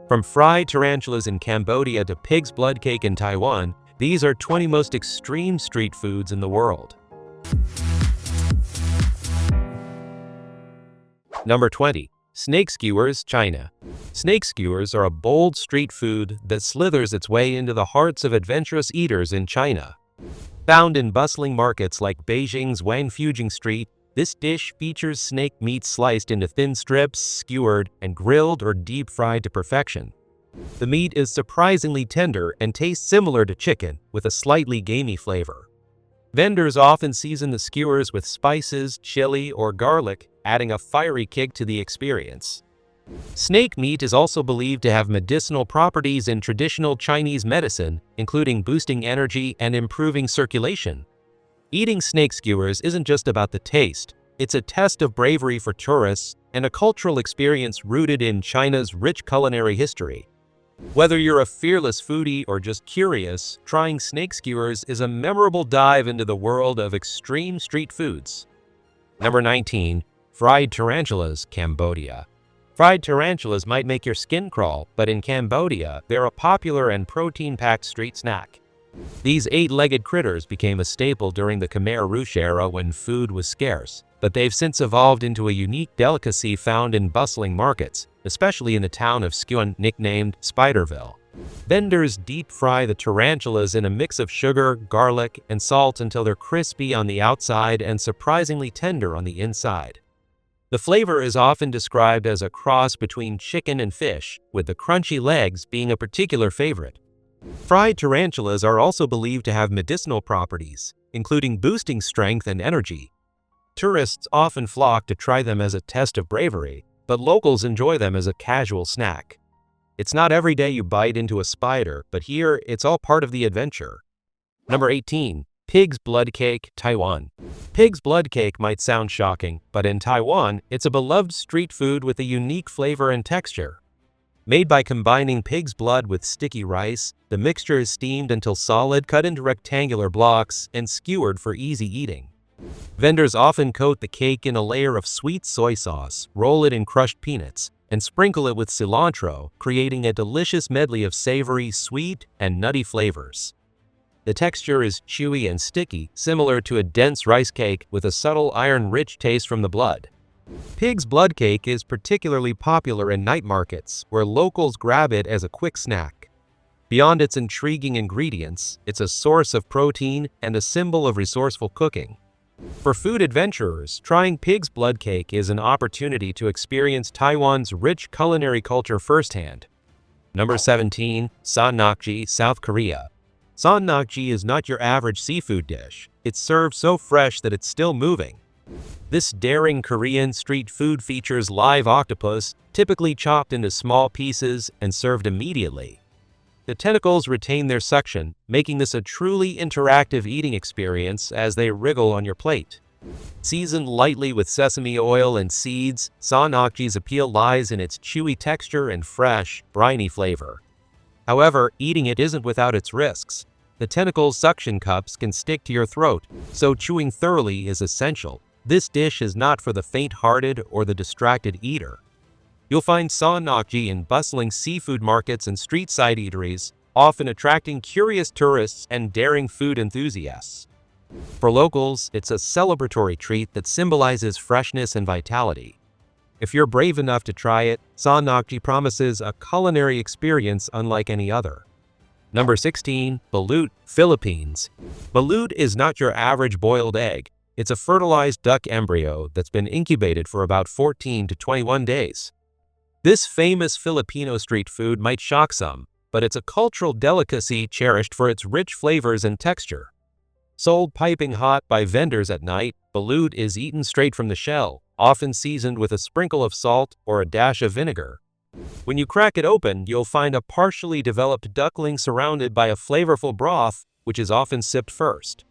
From fried tarantulas in Cambodia to pig's blood cake in Taiwan, these are 20 most extreme street foods in the world. Number 20. Snake skewers, China. Snake skewers are a bold street food that slithers its way into the hearts of adventurous eaters in China. Found in bustling markets like Beijing's Wangfujing Street, this dish features snake meat sliced into thin strips, skewered, and grilled or deep-fried to perfection. The meat is surprisingly tender and tastes similar to chicken, with a slightly gamey flavor. Vendors often season the skewers with spices, chili, or garlic, adding a fiery kick to the experience. Snake meat is also believed to have medicinal properties in traditional Chinese medicine, including boosting energy and improving circulation. Eating snake skewers isn't just about the taste, it's a test of bravery for tourists and a cultural experience rooted in China's rich culinary history. Whether you're a fearless foodie or just curious, trying snake skewers is a memorable dive into the world of extreme street foods. Number 19. Fried tarantulas, Cambodia. Fried tarantulas might make your skin crawl, but in Cambodia, they're a popular and protein-packed street snack. These 8-legged critters became a staple during the Khmer Rouge era when food was scarce, but they've since evolved into a unique delicacy found in bustling markets, especially in the town of Skewers, nicknamed Spiderville. Vendors deep-fry the tarantulas in a mix of sugar, garlic, and salt until they're crispy on the outside and surprisingly tender on the inside. The flavor is often described as a cross between chicken and fish, with the crunchy legs being a particular favorite. Fried tarantulas are also believed to have medicinal properties, including boosting strength and energy. Tourists often flock to try them as a test of bravery, but locals enjoy them as a casual snack. It's not every day you bite into a spider, but here it's all part of the adventure. Number 18. Pig's blood cake, Taiwan. Pig's blood cake might sound shocking, but in Taiwan, it's a beloved street food with a unique flavor and texture. Made by combining pig's blood with sticky rice, the mixture is steamed until solid, cut into rectangular blocks, and skewered for easy eating. Vendors often coat the cake in a layer of sweet soy sauce, roll it in crushed peanuts, and sprinkle it with cilantro, creating a delicious medley of savory, sweet, and nutty flavors. The texture is chewy and sticky, similar to a dense rice cake with a subtle iron-rich taste from the blood. Pig's blood cake is particularly popular in night markets, where locals grab it as a quick snack. Beyond its intriguing ingredients, it's a source of protein and a symbol of resourceful cooking. For food adventurers, trying pig's blood cake is an opportunity to experience Taiwan's rich culinary culture firsthand. Number 17. Sannakji, South Korea. Sannakji is not your average seafood dish. It's served so fresh that it's still moving. This daring Korean street food features live octopus, typically chopped into small pieces and served immediately. The tentacles retain their suction, making this a truly interactive eating experience as they wriggle on your plate. Seasoned lightly with sesame oil and seeds, sannakji's appeal lies in its chewy texture and fresh, briny flavor. However, eating it isn't without its risks. The tentacle's suction cups can stick to your throat, so chewing thoroughly is essential. This dish is not for the faint-hearted or the distracted eater. You'll find sannakji in bustling seafood markets and street-side eateries, often attracting curious tourists and daring food enthusiasts. For locals, it's a celebratory treat that symbolizes freshness and vitality. If you're brave enough to try it, sannakji promises a culinary experience unlike any other. Number 16. Balut, Philippines. Balut is not your average boiled egg. It's a fertilized duck embryo that's been incubated for about 14 to 21 days. This famous Filipino street food might shock some, but it's a cultural delicacy cherished for its rich flavors and texture. Sold piping hot by vendors at night, balut is eaten straight from the shell, often seasoned with a sprinkle of salt or a dash of vinegar. When you crack it open, you'll find a partially developed duckling surrounded by a flavorful broth, which is often sipped first.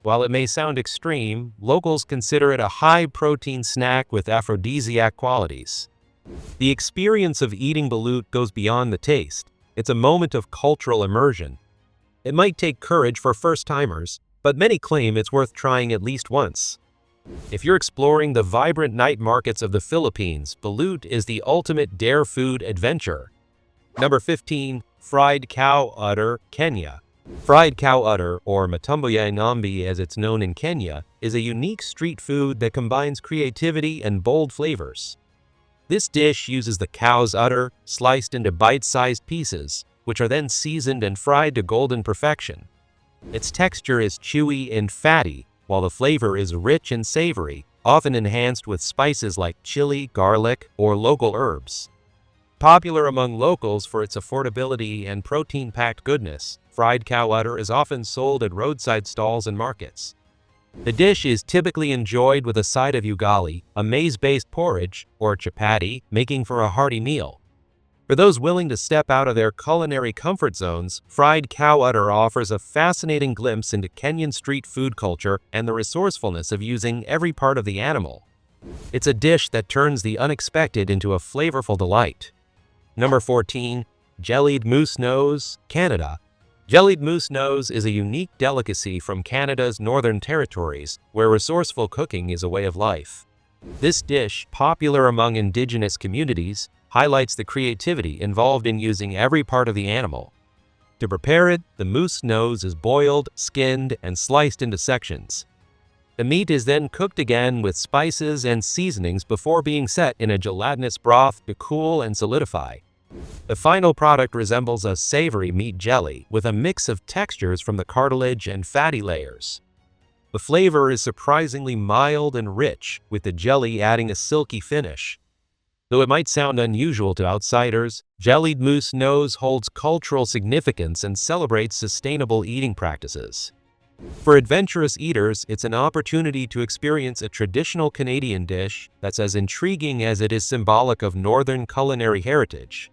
While it may sound extreme, locals consider it a high-protein snack with aphrodisiac qualities. The experience of eating balut goes beyond the taste. It's a moment of cultural immersion. It might take courage for first-timers, but many claim it's worth trying at least once. If you're exploring the vibrant night markets of the Philippines, balut is the ultimate dare food adventure. Number 15. Fried cow udder, Kenya. Fried cow udder, or matumbuya nambi as it's known in Kenya, is a unique street food that combines creativity and bold flavors. This dish uses the cow's udder sliced into bite-sized pieces, which are then seasoned and fried to golden perfection. Its texture is chewy and fatty, while the flavor is rich and savory, often enhanced with spices like chili, garlic, or local herbs. Popular among locals for its affordability and protein-packed goodness, fried cow udder is often sold at roadside stalls and markets. The dish is typically enjoyed with a side of ugali, a maize-based porridge, or chapati, making for a hearty meal. For those willing to step out of their culinary comfort zones, fried cow udder offers a fascinating glimpse into Kenyan street food culture and the resourcefulness of using every part of the animal. It's a dish that turns the unexpected into a flavorful delight. Number 14. Jellied moose nose, Canada. Jellied moose nose is a unique delicacy from Canada's northern territories, where resourceful cooking is a way of life. This dish, popular among indigenous communities, highlights the creativity involved in using every part of the animal. To prepare it, the moose nose is boiled, skinned, and sliced into sections. The meat is then cooked again with spices and seasonings before being set in a gelatinous broth to cool and solidify. The final product resembles a savory meat jelly with a mix of textures from the cartilage and fatty layers. The flavor is surprisingly mild and rich, with the jelly adding a silky finish. Though it might sound unusual to outsiders, jellied moose nose holds cultural significance and celebrates sustainable eating practices. For adventurous eaters, it's an opportunity to experience a traditional Canadian dish that's as intriguing as it is symbolic of northern culinary heritage.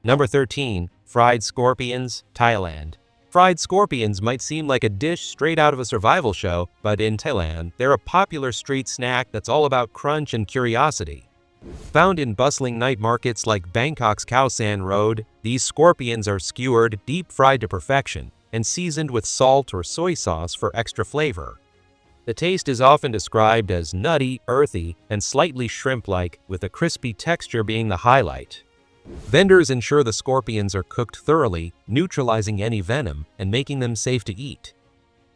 Number 13. Fried scorpions, Thailand. Fried scorpions might seem like a dish straight out of a survival show, but in Thailand, they're a popular street snack that's all about crunch and curiosity. Found in bustling night markets like Bangkok's Khao San Road, these scorpions are skewered, deep-fried to perfection, and seasoned with salt or soy sauce for extra flavor. The taste is often described as nutty, earthy, and slightly shrimp-like, with a crispy texture being the highlight. Vendors ensure the scorpions are cooked thoroughly, neutralizing any venom and making them safe to eat.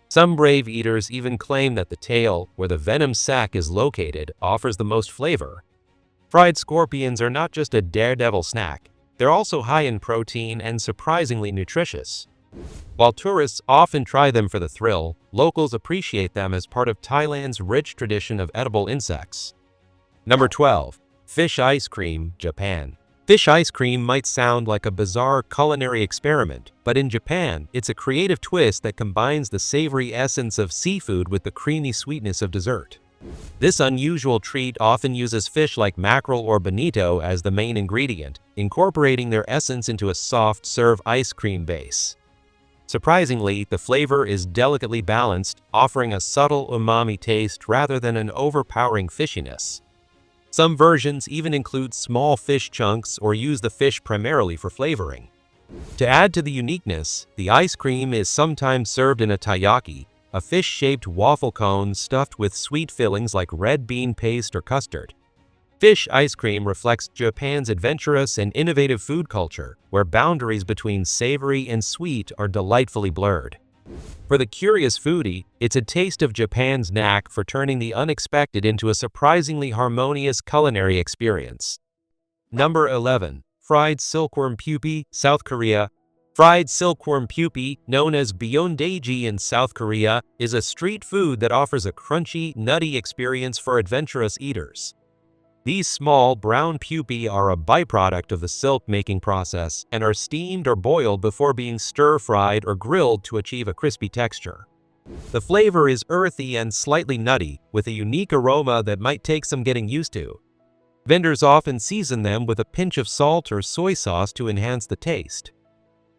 Some brave eaters even claim that the tail, where the venom sac is located, offers the most flavor. Fried scorpions are not just a daredevil snack, they're also high in protein and surprisingly nutritious. While tourists often try them for the thrill, locals appreciate them as part of Thailand's rich tradition of edible insects. Number 12. Fish ice cream, Japan. Fish ice cream might sound like a bizarre culinary experiment, but in Japan, it's a creative twist that combines the savory essence of seafood with the creamy sweetness of dessert. This unusual treat often uses fish like mackerel or bonito as the main ingredient, incorporating their essence into a soft-serve ice cream base. Surprisingly, the flavor is delicately balanced, offering a subtle umami taste rather than an overpowering fishiness. Some versions even include small fish chunks or use the fish primarily for flavoring. To add to the uniqueness, the ice cream is sometimes served in a taiyaki, a fish-shaped waffle cone stuffed with sweet fillings like red bean paste or custard. Fish ice cream reflects Japan's adventurous and innovative food culture, where boundaries between savory and sweet are delightfully blurred. For the curious foodie, it's a taste of Japan's knack for turning the unexpected into a surprisingly harmonious culinary experience. Number 11. Fried silkworm pupae, South Korea. Fried silkworm pupae, known as byeondaeji in South Korea, is a street food that offers a crunchy, nutty experience for adventurous eaters. These small, brown pupae are a byproduct of the silk-making process and are steamed or boiled before being stir-fried or grilled to achieve a crispy texture. The flavor is earthy and slightly nutty, with a unique aroma that might take some getting used to. Vendors often season them with a pinch of salt or soy sauce to enhance the taste.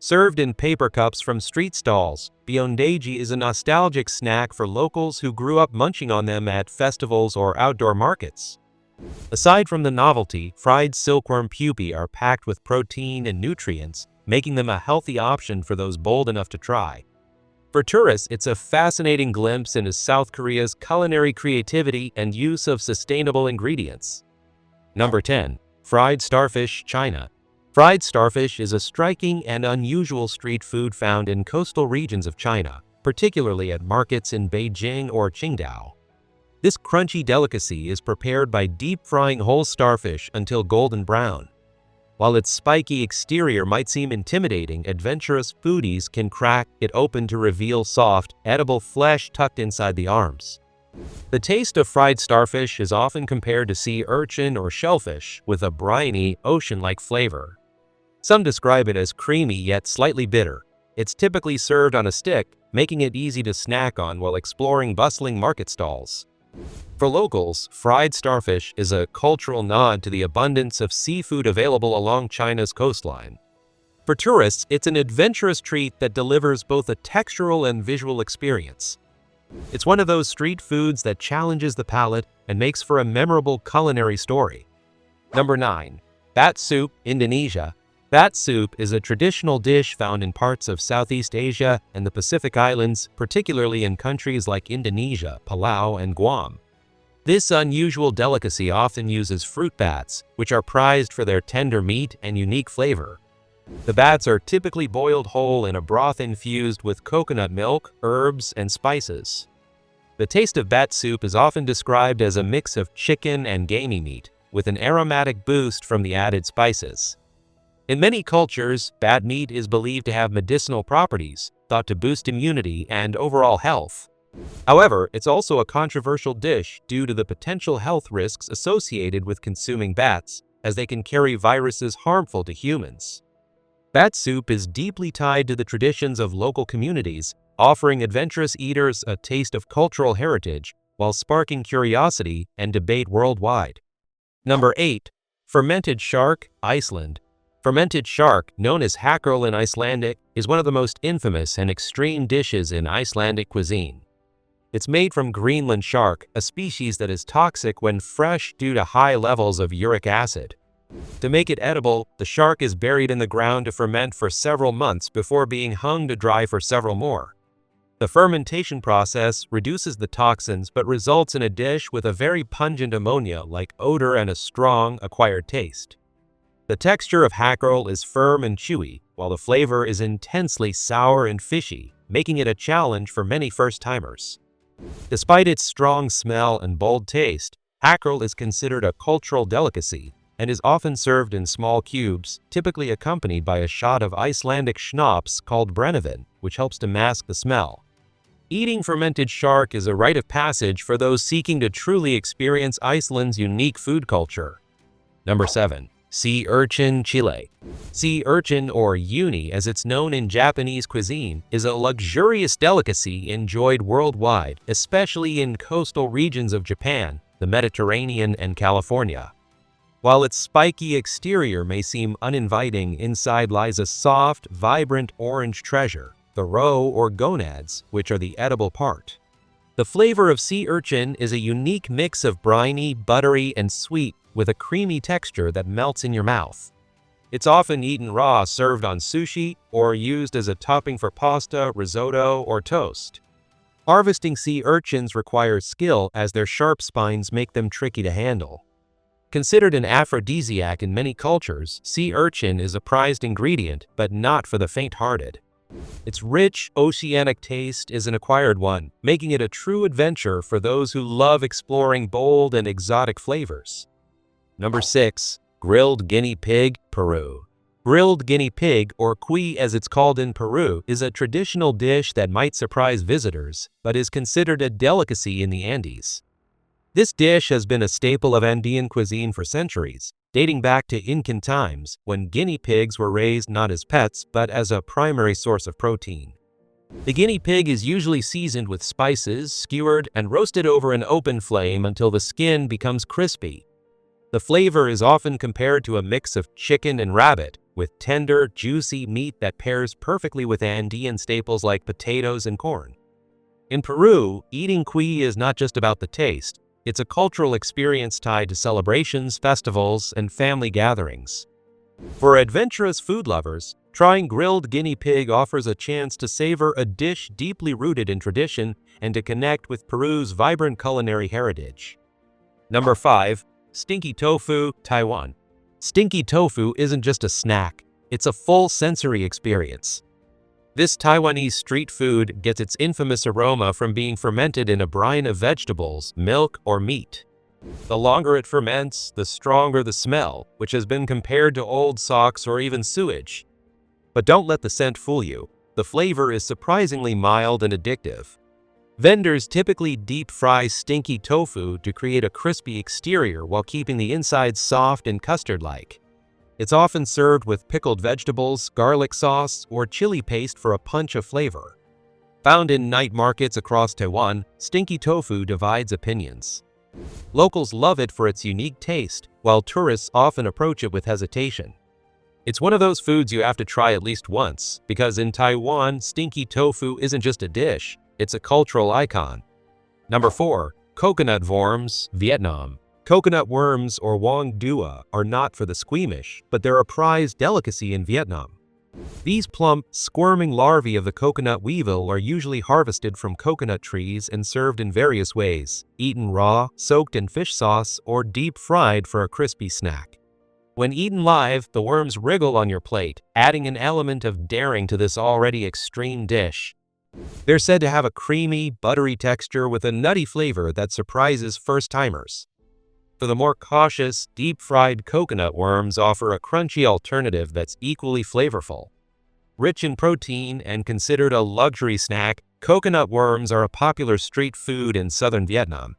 Served in paper cups from street stalls, byeondaeji is a nostalgic snack for locals who grew up munching on them at festivals or outdoor markets. Aside from the novelty, fried silkworm pupae are packed with protein and nutrients, making them a healthy option for those bold enough to try. For tourists, it's a fascinating glimpse into South Korea's culinary creativity and use of sustainable ingredients. Number 10. Fried starfish, China. Fried starfish is a striking and unusual street food found in coastal regions of China, particularly at markets in Beijing or Qingdao. This crunchy delicacy is prepared by deep-frying whole starfish until golden brown. While its spiky exterior might seem intimidating, adventurous foodies can crack it open to reveal soft, edible flesh tucked inside the arms. The taste of fried starfish is often compared to sea urchin or shellfish, with a briny, ocean-like flavor. Some describe it as creamy yet slightly bitter. It's typically served on a stick, making it easy to snack on while exploring bustling market stalls. For locals, fried starfish is a cultural nod to the abundance of seafood available along China's coastline. For tourists, it's an adventurous treat that delivers both a textural and visual experience. It's one of those street foods that challenges the palate and makes for a memorable culinary story. Number 9. Bat soup, Indonesia. Bat soup is a traditional dish found in parts of Southeast Asia and the Pacific Islands, particularly in countries like Indonesia, Palau, and Guam. This unusual delicacy often uses fruit bats, which are prized for their tender meat and unique flavor. The bats are typically boiled whole in a broth infused with coconut milk, herbs, and spices. The taste of bat soup is often described as a mix of chicken and gamey meat, with an aromatic boost from the added spices. In many cultures, bat meat is believed to have medicinal properties, thought to boost immunity and overall health. However, it's also a controversial dish due to the potential health risks associated with consuming bats, as they can carry viruses harmful to humans. Bat soup is deeply tied to the traditions of local communities, offering adventurous eaters a taste of cultural heritage while sparking curiosity and debate worldwide. Number 8. Fermented shark, Iceland. Fermented shark, known as hakkerl in Icelandic, is one of the most infamous and extreme dishes in Icelandic cuisine. It's made from Greenland shark, a species that is toxic when fresh due to high levels of uric acid. To make it edible, the shark is buried in the ground to ferment for several months before being hung to dry for several more. The fermentation process reduces the toxins but results in a dish with a very pungent ammonia-like odor and a strong, acquired taste. The texture of hakkerl is firm and chewy, while the flavor is intensely sour and fishy, making it a challenge for many first-timers. Despite its strong smell and bold taste, hakkerl is considered a cultural delicacy and is often served in small cubes, typically accompanied by a shot of Icelandic schnapps called brennivin, which helps to mask the smell. Eating fermented shark is a rite of passage for those seeking to truly experience Iceland's unique food culture. Number 7. Sea urchin, Chile. Sea urchin, or uni as it's known in Japanese cuisine, is a luxurious delicacy enjoyed worldwide, especially in coastal regions of Japan, the Mediterranean, and California. While its spiky exterior may seem uninviting, inside lies a soft, vibrant orange treasure, the roe or gonads, which are the edible part. The flavor of sea urchin is a unique mix of briny, buttery, and sweet, with a creamy texture that melts in your mouth. It's often eaten raw, served on sushi, or used as a topping for pasta, risotto, or toast. Harvesting sea urchins requires skill as their sharp spines make them tricky to handle. Considered an aphrodisiac in many cultures, sea urchin is a prized ingredient, but not for the faint-hearted. Its rich, oceanic taste is an acquired one, making it a true adventure for those who love exploring bold and exotic flavors. Number 6. Grilled guinea pig, Peru. Grilled guinea pig, or cuy as it's called in Peru, is a traditional dish that might surprise visitors, but is considered a delicacy in the Andes. This dish has been a staple of Andean cuisine for centuries, dating back to Incan times, when guinea pigs were raised not as pets but as a primary source of protein. The guinea pig is usually seasoned with spices, skewered, and roasted over an open flame until the skin becomes crispy. The flavor is often compared to a mix of chicken and rabbit, with tender, juicy meat that pairs perfectly with Andean staples like potatoes and corn. In Peru, eating cuy is not just about the taste. It's a cultural experience tied to celebrations, festivals, and family gatherings. For adventurous food lovers, trying grilled guinea pig offers a chance to savor a dish deeply rooted in tradition and to connect with Peru's vibrant culinary heritage. Number 5. Stinky tofu, Taiwan. Stinky tofu isn't just a snack, it's a full sensory experience. This Taiwanese street food gets its infamous aroma from being fermented in a brine of vegetables, milk, or meat. The longer it ferments, the stronger the smell, which has been compared to old socks or even sewage. But don't let the scent fool you. The flavor is surprisingly mild and addictive. Vendors typically deep-fry stinky tofu to create a crispy exterior while keeping the inside soft and custard-like. It's often served with pickled vegetables, garlic sauce, or chili paste for a punch of flavor. Found in night markets across Taiwan, stinky tofu divides opinions. Locals love it for its unique taste, while tourists often approach it with hesitation. It's one of those foods you have to try at least once, because in Taiwan, stinky tofu isn't just a dish, it's a cultural icon. Number 4. Coconut worms, Vietnam. Coconut worms, or Wong Dua, are not for the squeamish, but they're a prized delicacy in Vietnam. These plump, squirming larvae of the coconut weevil are usually harvested from coconut trees and served in various ways, eaten raw, soaked in fish sauce, or deep-fried for a crispy snack. When eaten live, the worms wriggle on your plate, adding an element of daring to this already extreme dish. They're said to have a creamy, buttery texture with a nutty flavor that surprises first-timers. For the more cautious, deep-fried coconut worms offer a crunchy alternative that's equally flavorful. Rich in protein and considered a luxury snack, coconut worms are a popular street food in southern Vietnam.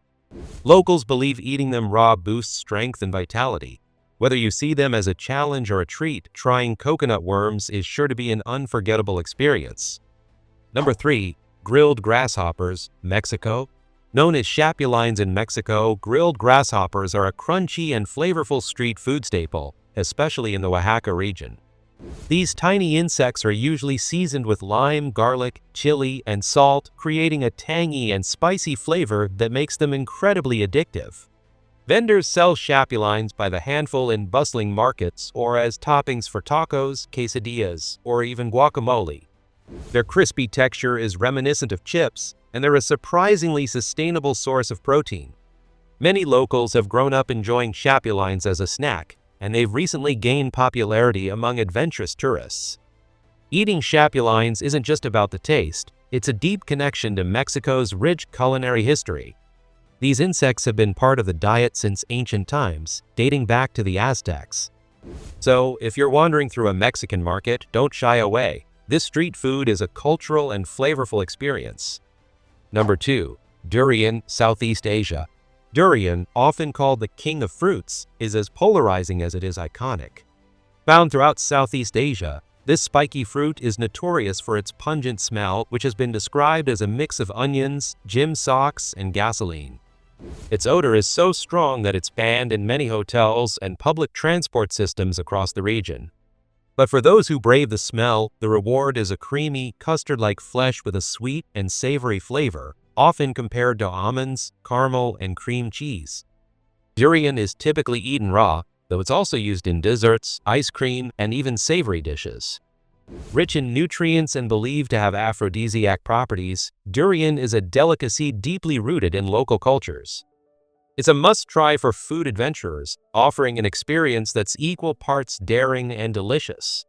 Locals believe eating them raw boosts strength and vitality. Whether you see them as a challenge or a treat, trying coconut worms is sure to be an unforgettable experience. Number 3. Grilled grasshoppers, Mexico. Known as chapulines in Mexico, grilled grasshoppers are a crunchy and flavorful street food staple, especially in the Oaxaca region. These tiny insects are usually seasoned with lime, garlic, chili, and salt, creating a tangy and spicy flavor that makes them incredibly addictive. Vendors sell chapulines by the handful in bustling markets or as toppings for tacos, quesadillas, or even guacamole. Their crispy texture is reminiscent of chips, and they're a surprisingly sustainable source of protein. Many locals have grown up enjoying chapulines as a snack, and they've recently gained popularity among adventurous tourists. Eating chapulines isn't just about the taste, it's a deep connection to Mexico's rich culinary history. These insects have been part of the diet since ancient times, dating back to the Aztecs. So, if you're wandering through a Mexican market, don't shy away. This street food is a cultural and flavorful experience. Number 2. Durian, Southeast Asia. Durian, often called the king of fruits, is as polarizing as it is iconic. Found throughout Southeast Asia, this spiky fruit is notorious for its pungent smell, which has been described as a mix of onions, gym socks, and gasoline. Its odor is so strong that it's banned in many hotels and public transport systems across the region. But for those who brave the smell, the reward is a creamy, custard-like flesh with a sweet and savory flavor, often compared to almonds, caramel, and cream cheese. Durian is typically eaten raw, though it's also used in desserts, ice cream, and even savory dishes. Rich in nutrients and believed to have aphrodisiac properties, durian is a delicacy deeply rooted in local cultures. It's a must-try for food adventurers, offering an experience that's equal parts daring and delicious.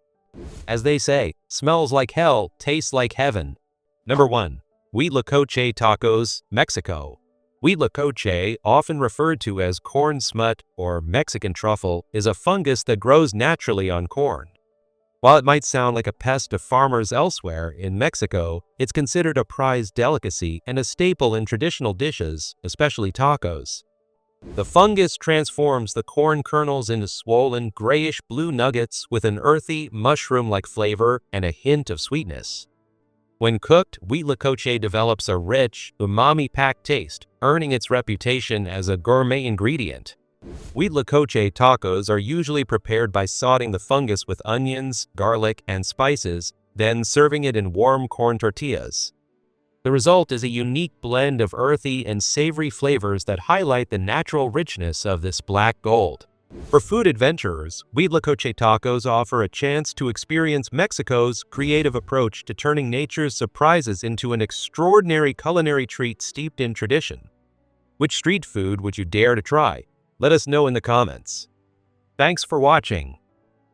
As they say, smells like hell, tastes like heaven. Number 1. Huitlacoche tacos, Mexico. Huitlacoche, often referred to as corn smut or Mexican truffle, is a fungus that grows naturally on corn. While it might sound like a pest to farmers elsewhere, in Mexico, it's considered a prized delicacy and a staple in traditional dishes, especially tacos. The fungus transforms the corn kernels into swollen, grayish-blue nuggets with an earthy, mushroom-like flavor and a hint of sweetness. When cooked, huitlacoche develops a rich, umami-packed taste, earning its reputation as a gourmet ingredient. Huitlacoche tacos are usually prepared by sauteing the fungus with onions, garlic, and spices, then serving it in warm corn tortillas. The result is a unique blend of earthy and savory flavors that highlight the natural richness of this black gold. For food adventurers, huitlacoche tacos offer a chance to experience Mexico's creative approach to turning nature's surprises into an extraordinary culinary treat steeped in tradition. Which street food would you dare to try? Let us know in the comments. Thanks for watching.